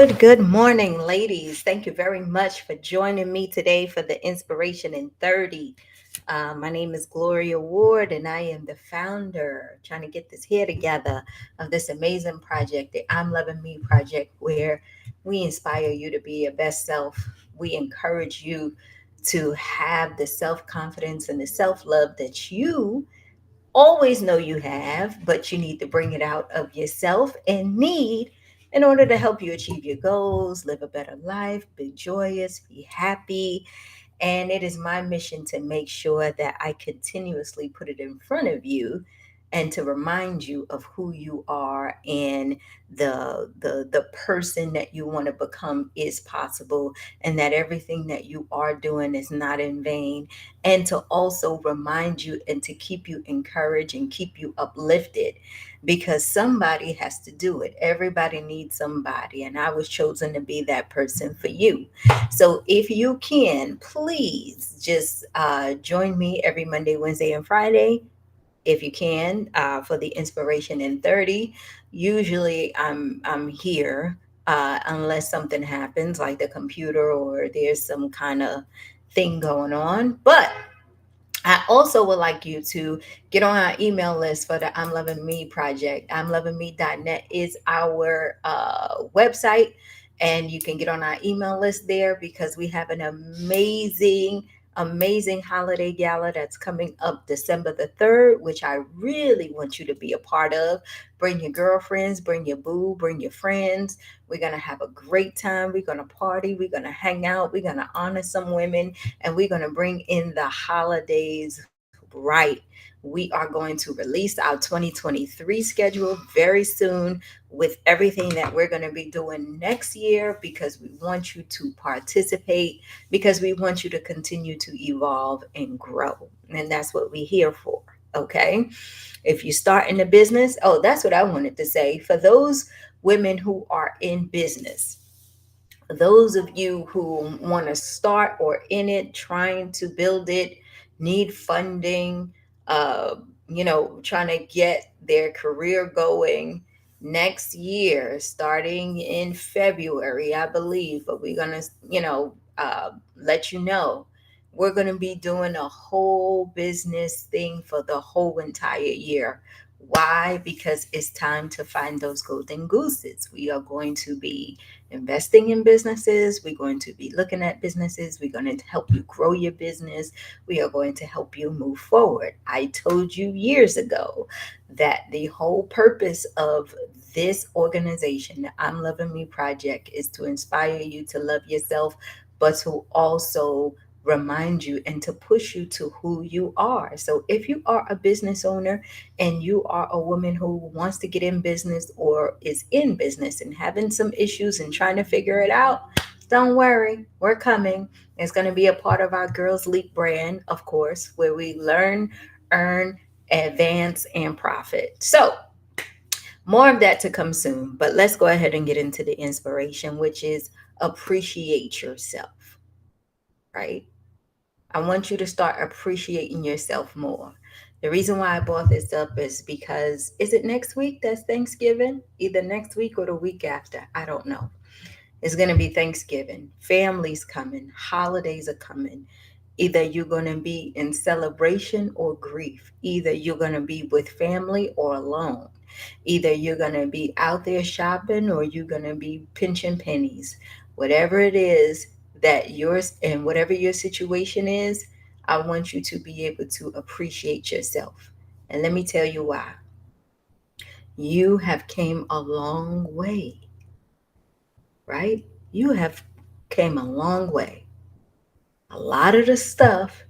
Good morning, ladies. Thank you very much for joining me today for the Inspiration in 30. My name is Gloria Ward, and I am the founder, trying to get this here together, of this amazing project, the I'm Loving Me project, where we inspire you to be your best self. We encourage you to have the self confidence and the self love that you always know you have, but you need to bring it out of yourself and need in order to help you achieve your goals, live a better life, be joyous, be happy, and it is my mission to make sure that I continuously put it in front of you and to remind you of who you are and the person that you want to become is possible, and that everything that you are doing is not in vain, and to also remind you and to keep you encouraged and keep you uplifted, because somebody has to do it. Everybody needs somebody, and I was chosen to be that person for you. So if you can, please just join me every Monday, Wednesday, and Friday. If you can, for the Inspiration in 30. Usually I'm here unless something happens like the computer or there's some kind of thing going on. But I also would like you to get on our email list for the I'm Loving Me project. I'mLovingMe.net is our website, and you can get on our email list there because we have an amazing holiday gala that's coming up December the 3rd, which I really want you to be a part of. Bring your girlfriends, bring your boo, bring your friends. We're going to have a great time. We're going to party. We're going to hang out. We're going to honor some women, and we're going to bring in the holidays right. We are going to release our 2023 schedule very soon with everything that we're going to be doing next year, because we want you to participate, because we want you to continue to evolve and grow. And that's what we're here for. Okay. If you start in a business, oh, that's what I wanted to say. For those women who are in business, those of you who want to start or in it, trying to build it, need funding, uh, trying to get their career going next year, starting in February, I believe. But we're going to, let you know. We're going to be doing a whole business thing for the whole entire year. Why? Because it's time to find those golden gooses. We are going to be investing in businesses. We're going to be looking at businesses. We're going to help you grow your business. We are going to help you move forward. I told you years ago that the whole purpose of this organization, the I'm Loving Me project, is to inspire you to love yourself, but to also remind you and to push you to who you are. So if you are a business owner and you are a woman who wants to get in business or is in business and having some issues and trying to figure it out, don't worry, we're coming. It's going to be a part of our Girls Leap brand, of course, where we learn, earn, advance, and profit. So, more of that to come soon, but let's go ahead and get into the inspiration, which is appreciate yourself, right? I want you to start appreciating yourself more. The reason why I brought this up is because, is it next week that's Thanksgiving? Either next week or the week after. I don't know. It's going to be Thanksgiving. Families coming. Holidays are coming. Either you're going to be in celebration or grief. Either you're going to be with family or alone. Either you're going to be out there shopping or you're going to be pinching pennies. Whatever it is that yours and whatever your situation is, I want you to be able to appreciate yourself. And let me tell you why. You have came a long way, right? You have came a long way. A lot of the stuff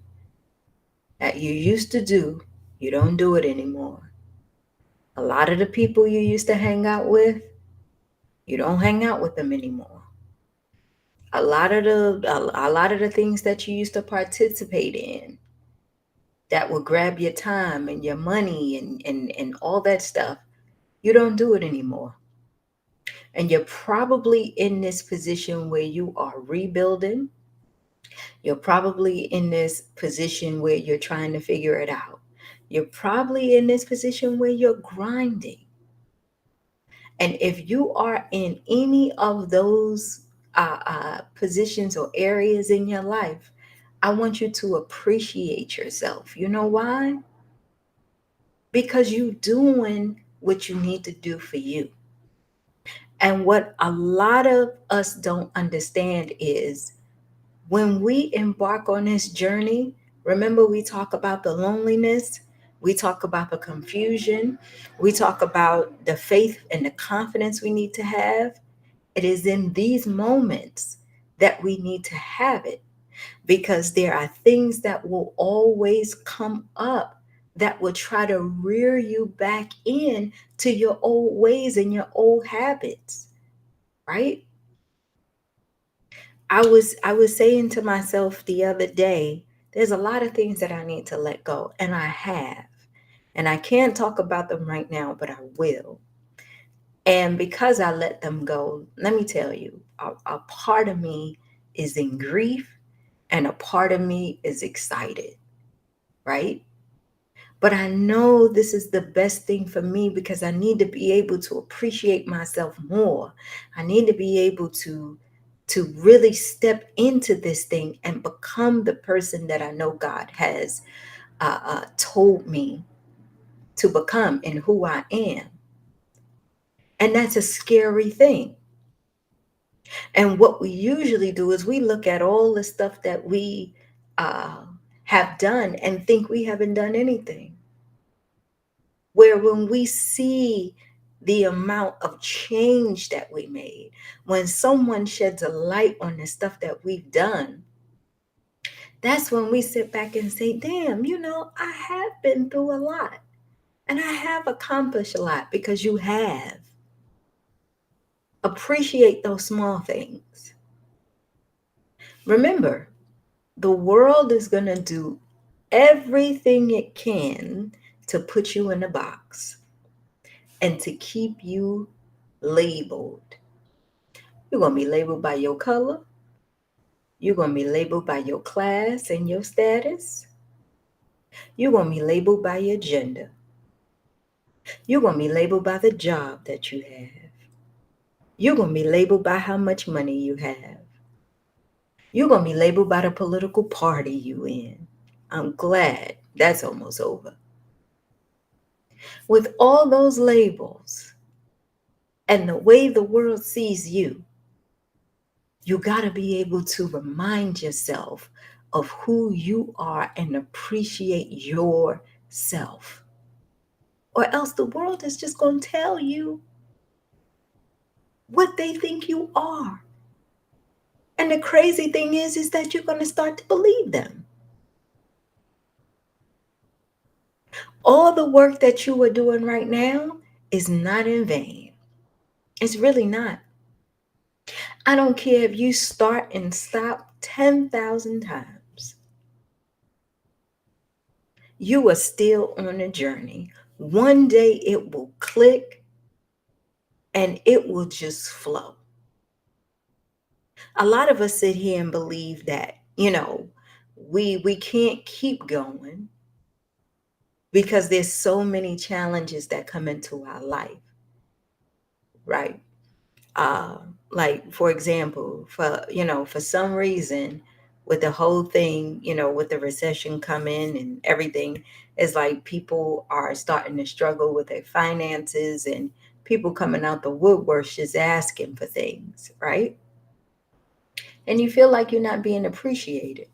that you used to do, you don't do it anymore. A lot of the people you used to hang out with, you don't hang out with them anymore. A lot of the things that you used to participate in that would grab your time and your money and all that stuff, you don't do it anymore. And you're probably in this position where you are rebuilding. You're probably in this position where you're trying to figure it out. You're probably in this position where you're grinding. And if you are in any of those positions or areas in your life, I want you to appreciate yourself. You know why? Because you're doing what you need to do for you. And what a lot of us don't understand is when we embark on this journey, remember we talk about the loneliness, we talk about the confusion, we talk about the faith and the confidence we need to have. It is in these moments that we need to have it, because there are things that will always come up that will try to rear you back in to your old ways and your old habits, right? I was saying to myself the other day, there's a lot of things that I need to let go, and I have. And I can't talk about them right now, but I will. And because I let them go, let me tell you, a part of me is in grief and a part of me is excited, right? But I know this is the best thing for me because I need to be able to appreciate myself more. I need to be able to really step into this thing and become the person that I know God has told me to become and who I am. And that's a scary thing. And what we usually do is we look at all the stuff that we uh, have done and think we haven't done anything. Where when we see the amount of change that we made, when someone sheds a light on the stuff that we've done, that's when we sit back and say, damn, I have been through a lot and I have accomplished a lot, because you have. Appreciate those small things. Remember, the world is going to do everything it can to put you in a box and to keep you labeled. You're going to be labeled by your color. You're going to be labeled by your class and your status. You're going to be labeled by your gender. You're going to be labeled by the job that you have. You're going to be labeled by how much money you have. You're going to be labeled by the political party you in. I'm glad that's almost over. With all those labels and the way the world sees you, you got to be able to remind yourself of who you are and appreciate yourself. Or else the world is just going to tell you what they think you are. And the crazy thing is that you're going to start to believe them. All the work that you are doing right now is not in vain. It's really not. I don't care if you start and stop 10,000 times. You are still on a journey. One day it will click and it will just flow. A lot of us sit here and believe that, we can't keep going because there's so many challenges that come into our life, right? uh like, for example, for some reason, with the whole thing, with the recession coming and everything, it's like people are starting to struggle with their finances, and people coming out the woodwork just asking for things, right? And you feel like you're not being appreciated.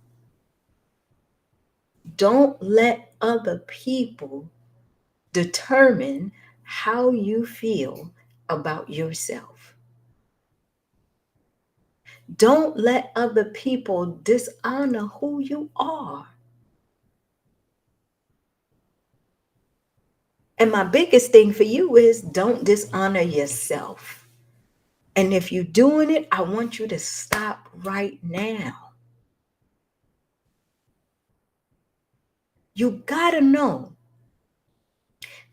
Don't let other people determine how you feel about yourself. Don't let other people dishonor who you are. And my biggest thing for you is don't dishonor yourself. And if you're doing it, I want you to stop right now. You got to know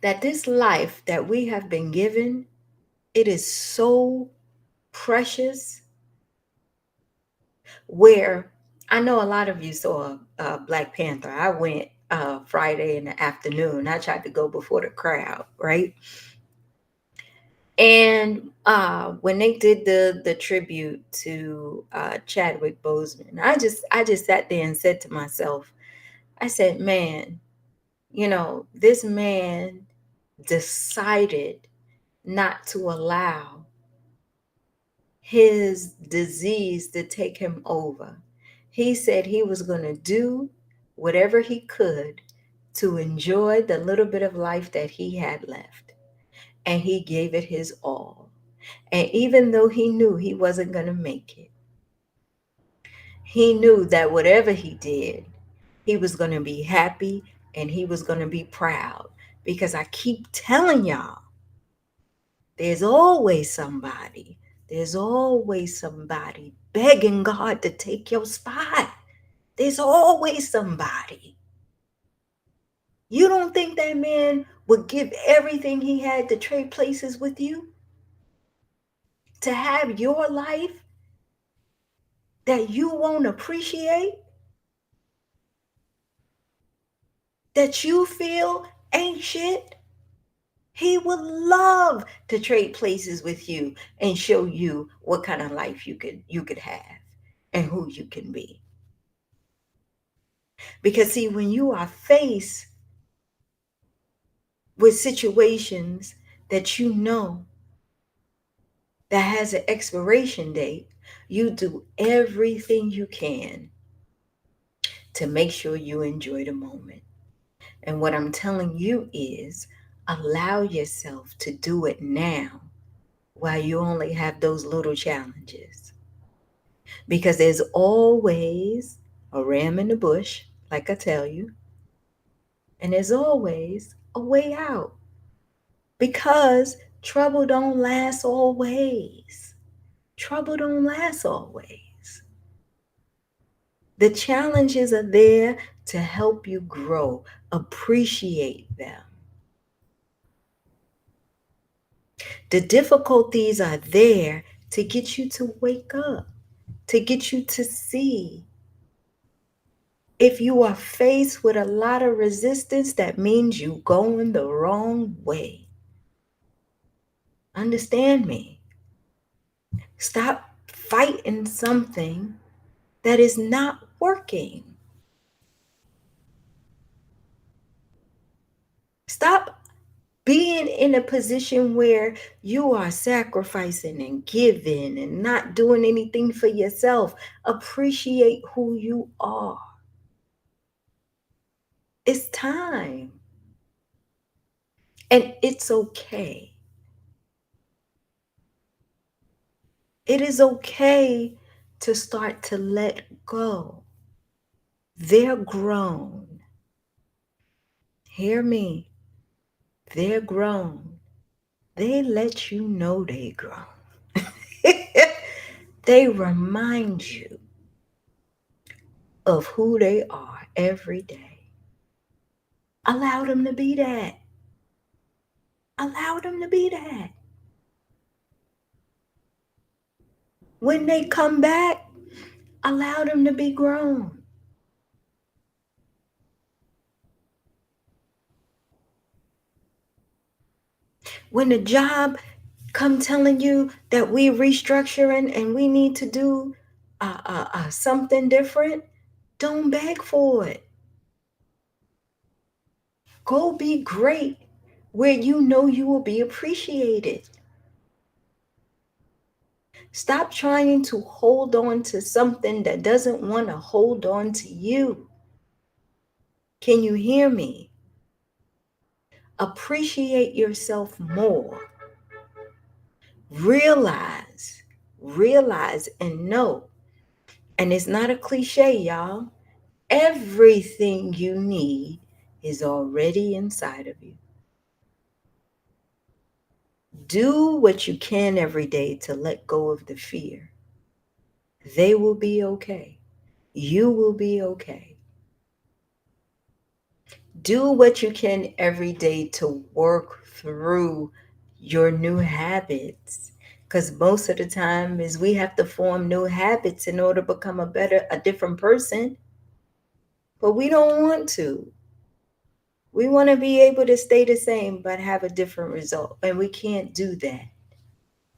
that this life that we have been given, it is so precious. Where I know a lot of you saw Black Panther. I went Friday in the afternoon. I tried to go before the crowd, right? And when they did the tribute to Chadwick Boseman, I just sat there and said to myself, I said, man, this man decided not to allow his disease to take him over. He said he was going to do whatever he could to enjoy the little bit of life that he had left. And he gave it his all. And even though he knew he wasn't going to make it, he knew that whatever he did, he was going to be happy and he was going to be proud. Because I keep telling y'all, there's always somebody, there's always somebody begging God to take your spot. There's always somebody. You don't think that man would give everything he had to trade places with you? To have your life that you won't appreciate? That you feel ain't shit? He would love to trade places with you and show you what kind of life you could have and who you can be. Because see, when you are faced with situations that you know that has an expiration date, you do everything you can to make sure you enjoy the moment. And what I'm telling you is allow yourself to do it now while you only have those little challenges. Because there's always a ram in the bush, like I tell you, and there's always a way out. Because trouble don't last always. Trouble don't last always. The challenges are there to help you grow. Appreciate them. The difficulties are there to get you to wake up, to get you to see. If you are faced with a lot of resistance, that means you're going the wrong way. Understand me. Stop fighting something that is not working. Stop being in a position where you are sacrificing and giving and not doing anything for yourself. Appreciate who you are. It's time. And it's okay. It is okay to start to let go. They're grown. Hear me. They're grown. They let you know they grown. They remind you of who they are every day. Allow them to be that. Allow them to be that. When they come back, allow them to be grown. When the job come telling you that we restructuring and we need to do something different, don't beg for it. Go be great where you know you will be appreciated. Stop trying to hold on to something that doesn't want to hold on to you. Can you hear me? Appreciate yourself more. Realize, realize and know. And it's not a cliche, y'all. Everything you need is already inside of you. Do what you can every day to let go of the fear. They will be okay. You will be okay. Do what you can every day to work through your new habits. Because most of the time is we have to form new habits in order to become a different person. But we don't want to. We want to be able to stay the same but have a different result. And we can't do that.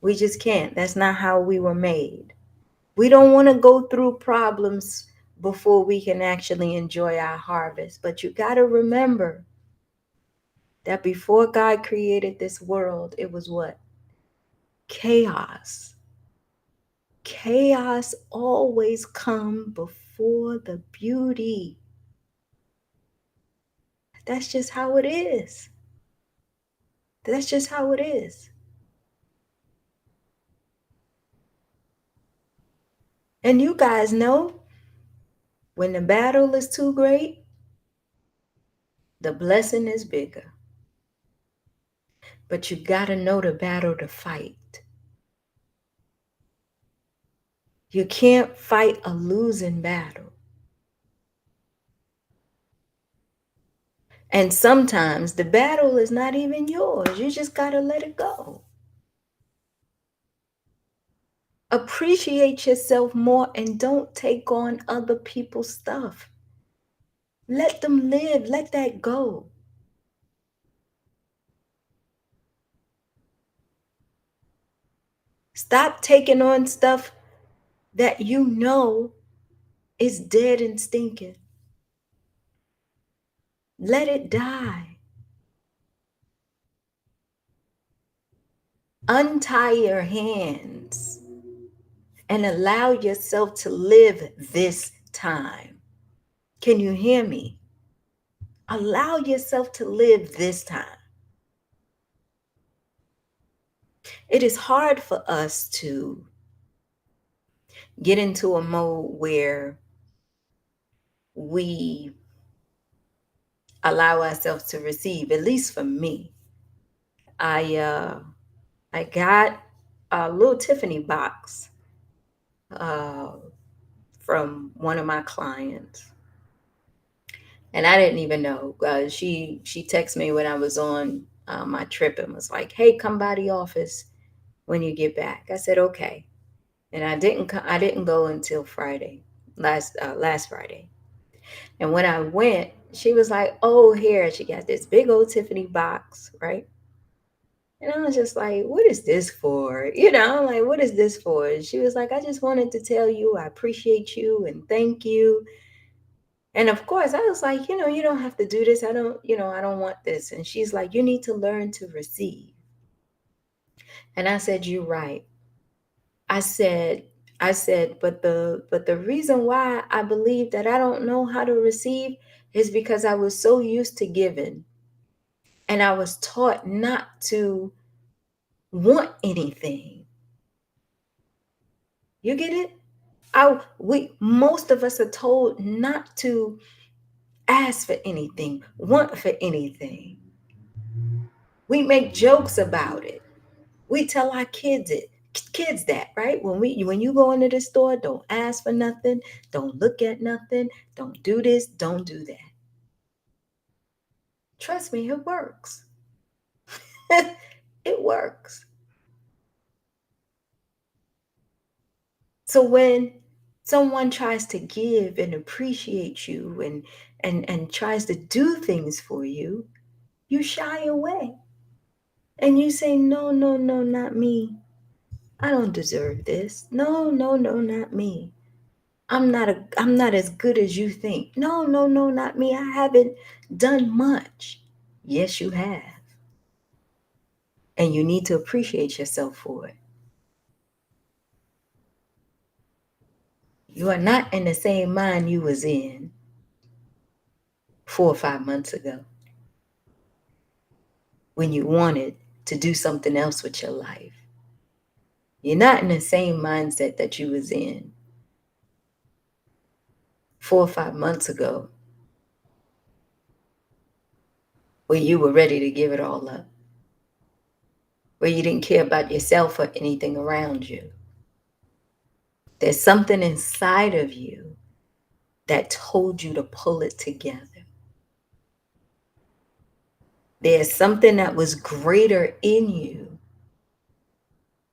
We just can't. That's not how we were made. We don't want to go through problems before we can actually enjoy our harvest. But you got to remember that before God created this world, it was what? Chaos. Chaos always come before the beauty. That's just how it is. That's just how it is. And you guys know when the battle is too great, the blessing is bigger. But you got to know the battle to fight. You can't fight a losing battle. And sometimes the battle is not even yours. You just got to let it go. Appreciate yourself more and don't take on other people's stuff. Let them live, let that go. Stop taking on stuff that you know is dead and stinking. Let it die. Untie your hands and allow yourself to live this time. Can you hear me? Allow yourself to live this time. It is hard for us to get into a mode where we allow ourselves to receive. At least for me, I got a little Tiffany box uh, from one of my clients, and I didn't even know. She texted me when I was on my trip and was like, "Hey, come by the office when you get back." I said, "Okay," and I didn't go until Friday, last Friday. And when I went, she was like, "Oh, here." She got this big old Tiffany box, right? And I was just like, "What is this for?" Like, "What is this for?" And she was like, "I just wanted to tell you I appreciate you and thank you." And of course, I was like, "You don't have to do this. I don't want this." And she's like, "You need to learn to receive." And I said, "You're right." I said, but the reason why I believe that I don't know how to receive is because I was so used to giving and I was taught not to want anything. You get it? We most of us are told not to ask for anything, want for anything. We make jokes about it. We tell our kids that, right? When you go into the store, don't ask for nothing, don't look at nothing, don't do this, don't do that. Trust me, it works. It works. So when someone tries to give and appreciate you and tries to do things for you, you shy away and you say, "No, no, no, not me. I don't deserve this. No, no, no, not me. I'm not as good as you think. No, no, no, not me. I haven't done much." Yes, you have. And you need to appreciate yourself for it. You are not in the same mind you was in 4 or 5 months ago when you wanted to do something else with your life. You're not in the same mindset that you was in 4 or 5 months ago where you were ready to give it all up, where you didn't care about yourself or anything around you. There's something inside of you that told you to pull it together. There's something that was greater in you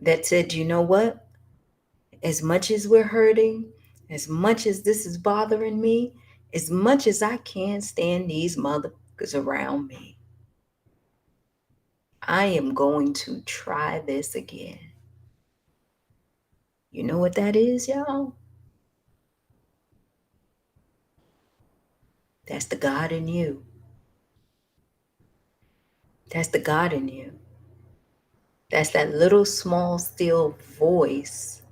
that said, "You know what? As much as we're hurting, as much as this is bothering me, as much as I can't stand these motherfuckers around me, I am going to try this again." You know what that is, y'all? That's the God in you. That's the God in you. That's that little small still voice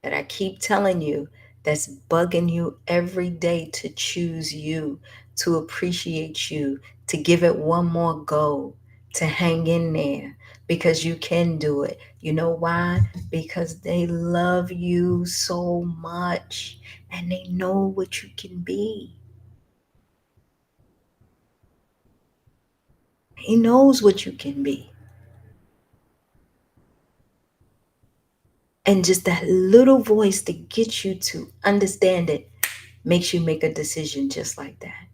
that I keep telling you that's bugging you every day to choose you, to appreciate you, to give it one more go, to hang in there because you can do it. You know why? Because they love you so much and they know what you can be. He knows what you can be. And just that little voice to get you to understand it makes you make a decision just like that.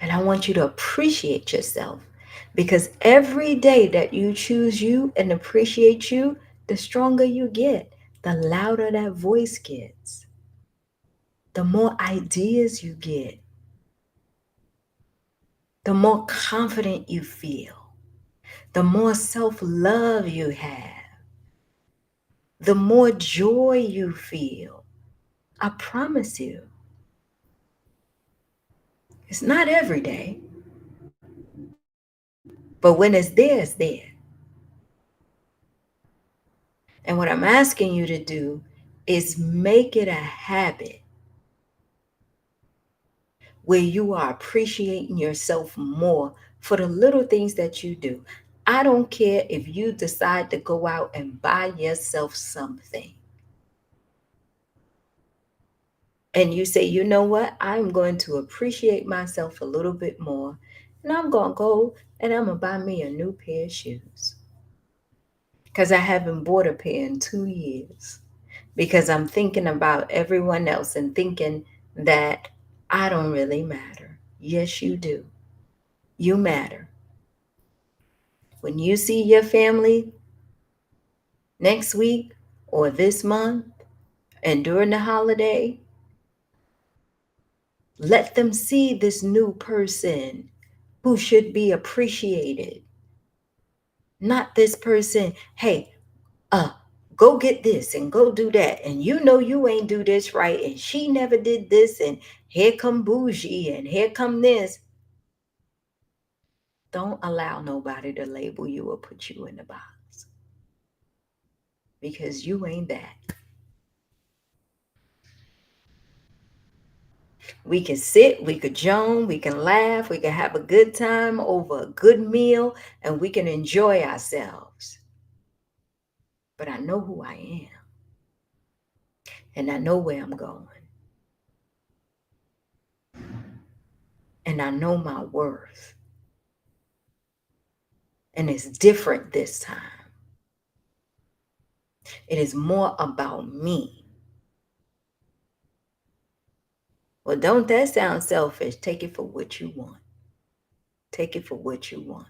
And I want you to appreciate yourself because every day that you choose you and appreciate you, the stronger you get, the louder that voice gets, the more ideas you get, the more confident you feel, the more self love you have, the more joy you feel. I promise you, it's not every day, but when it's there, it's there. And what I'm asking you to do is make it a habit where you are appreciating yourself more for the little things that you do. I don't care if you decide to go out and buy yourself something and you say, you know what, I'm going to appreciate myself a little bit more. And I'm going to go and I'm going to buy me a new pair of shoes because I haven't bought a pair in 2 years because I'm thinking about everyone else and thinking that I don't really matter. Yes, you do. You matter. When you see your family next week or this month and during the holiday, let them see this new person who should be appreciated. Not this person, hey, uh, go get this and go do that. And you know you ain't do this right. And she never did this. And here come bougie and here come this. Don't allow nobody to label you or put you in a box because you ain't that. We can sit, we could joan, we can laugh, we can have a good time over a good meal, and we can enjoy ourselves. But I know who I am, and I know where I'm going, and I know my worth. And it's different this time. It is more about me. Well, don't that sound selfish? Take it for what you want. Take it for what you want.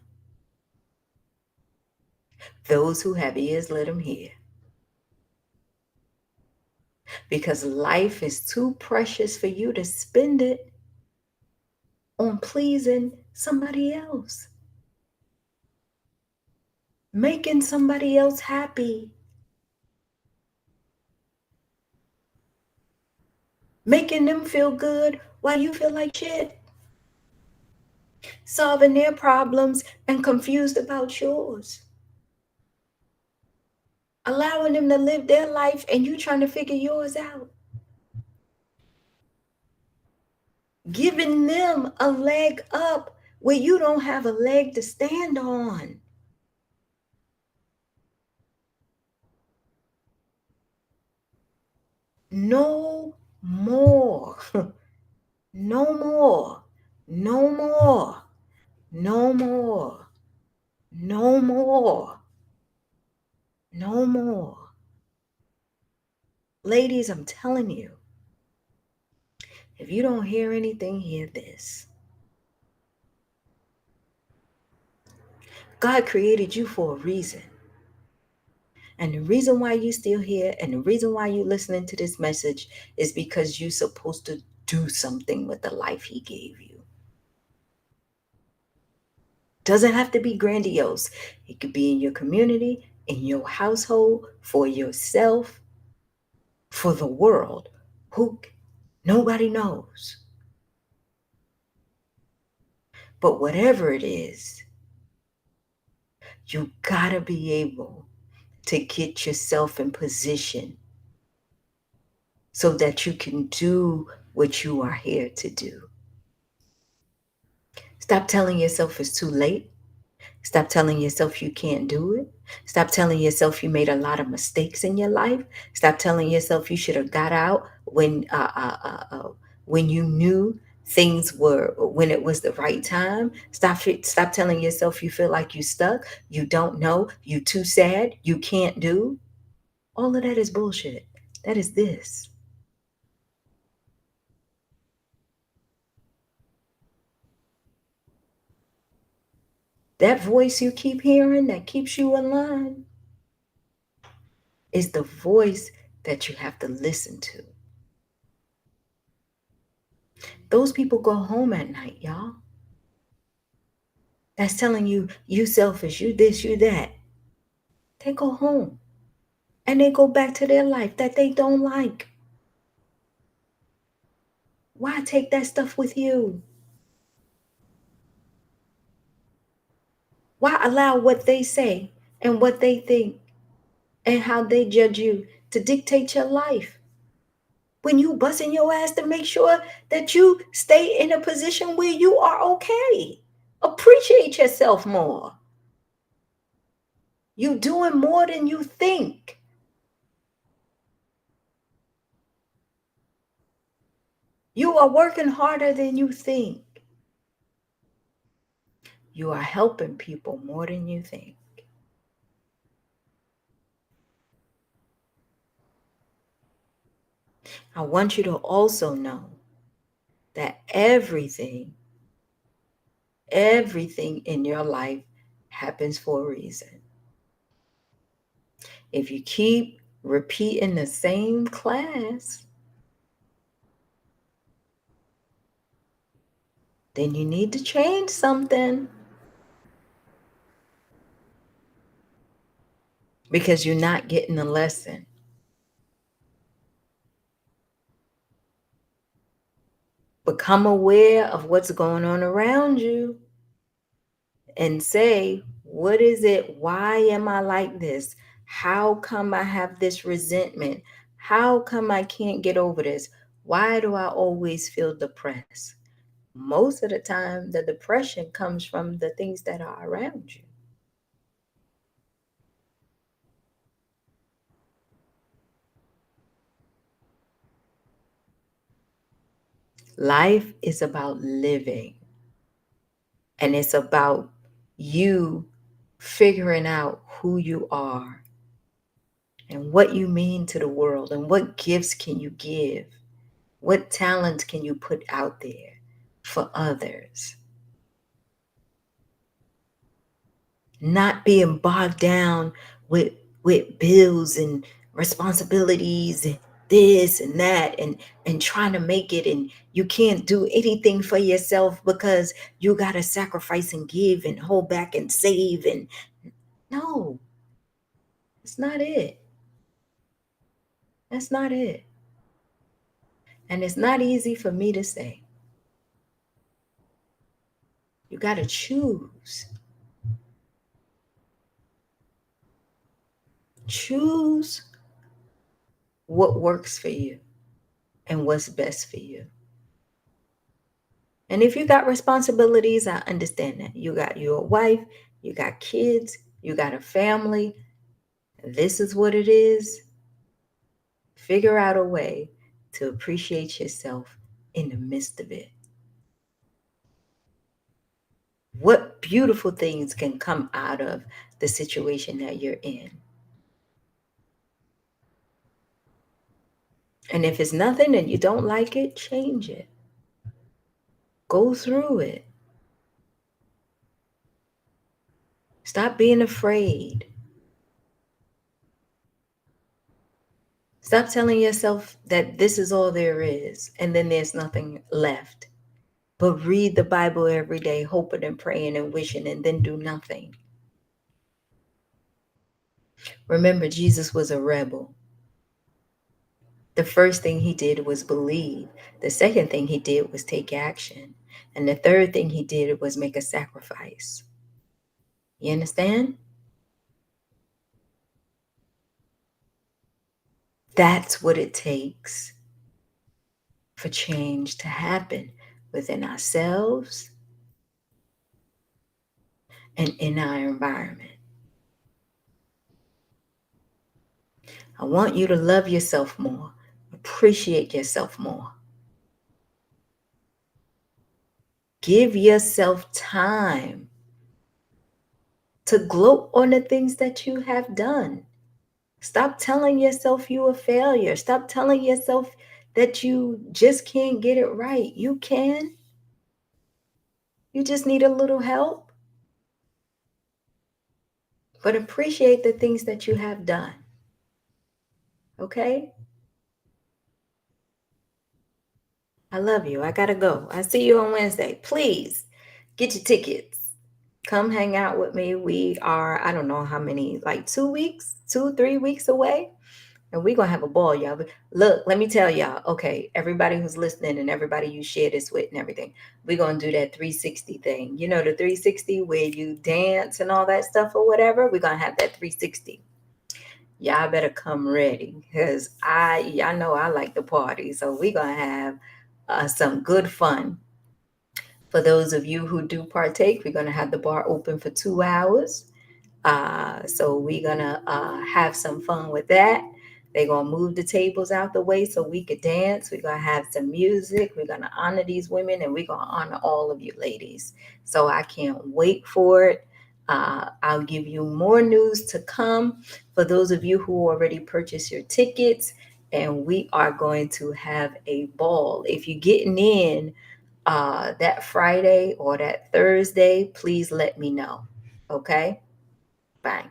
Those who have ears, let them hear. Because life is too precious for you to spend it on pleasing somebody else, making somebody else happy, making them feel good while you feel like shit, solving their problems and confused about yours, allowing them to live their life and you trying to figure yours out, giving them a leg up where you don't have a leg to stand on. No more. No more. No more. No more. No more. No more. Ladies, I'm telling you, if you don't hear anything, hear this. God created you for a reason. And the reason why you still here and the reason why you listening to this message is because you're supposed to do something with the life he gave you. Doesn't have to be grandiose. It could be in your community, in your household, for yourself, for the world. Who Nobody knows. But whatever it is, you gotta be able to get yourself in position so that you can do what you are here to do. Stop telling yourself it's too late. Stop telling yourself you can't do it. Stop telling yourself you made a lot of mistakes in your life. Stop telling yourself you should have got out when you knew things were when it was the right time. Stop telling yourself you feel like you stuck, you don't know, you too sad, you can't do. All of that is bullshit. That is this. That voice you keep hearing that keeps you in line is the voice that you have to listen to. Those people go home at night, y'all. That's telling you, you selfish, you this, you that. They go home and they go back to their life that they don't like. Why take that stuff with you? Why allow what they say and what they think and how they judge you to dictate your life? When you busting your ass to make sure that you stay in a position where you are okay. Appreciate yourself more. You doing more than you think. You are working harder than you think. You are helping people more than you think. I want you to also know that everything in your life happens for a reason. If you keep repeating the same class, then you need to change something because you're not getting the lesson. Become aware of what's going on around you and say, what is it? Why am I like this? How come I have this resentment? How come I can't get over this? Why do I always feel depressed? Most of the time, the depression comes from the things that are around you. Life is about living, and it's about you figuring out who you are and what you mean to the world and what gifts can you give. What talents can you put out there for others? Not being bogged down with bills and responsibilities and this and that and trying to make it, and you can't do anything for yourself because you got to sacrifice and give and hold back and save, and no, it's not it. That's not it. And it's not easy for me to say. You got to choose. Choose what works for you and what's best for you. And if you got responsibilities, I understand that. You got your wife, you got kids, you got a family. This is what it is. Figure out a way to appreciate yourself in the midst of it. What beautiful things can come out of the situation that you're in? And if it's nothing and you don't like it, change it. Go through it. Stop being afraid. Stop telling yourself that this is all there is and then there's nothing left. but read the Bible every day, hoping and praying and wishing, and then do nothing. Remember, Jesus was a rebel. The first thing he did was believe. The second thing he did was take action. And the third thing he did was make a sacrifice. You understand? That's what it takes for change to happen within ourselves and in our environment. I want you to love yourself more, appreciate yourself more. Give yourself time to gloat on the things that you have done. Stop telling yourself you a failure. Stop telling yourself that you just can't get it right. You can. You just need a little help. But appreciate the things that you have done. Okay? I love you. I gotta go. I see you on Wednesday. Please get your tickets. Come hang out with me. We are, I don't know how many, like 2 weeks, 3 weeks away. And we're gonna have a ball, y'all. But look, let me tell y'all, okay, everybody who's listening and everybody you share this with and everything, we're gonna do that 360 thing. You know, the 360 where you dance and all that stuff or whatever. We're gonna have that 360. Y'all better come ready because y'all know I like the party. So we're gonna have some good fun. For those of you who do partake, we're gonna have the bar open for 2 hours. So we're gonna have some fun with that. They're gonna move the tables out the way so we could dance. We're gonna have some music. We're gonna honor these women and we're gonna honor all of you ladies. So I can't wait for it. I'll give you more news to come for those of you who already purchased your tickets. And we are going to have a ball. If you're getting in that Friday or that Thursday, please let me know. Okay? Bye.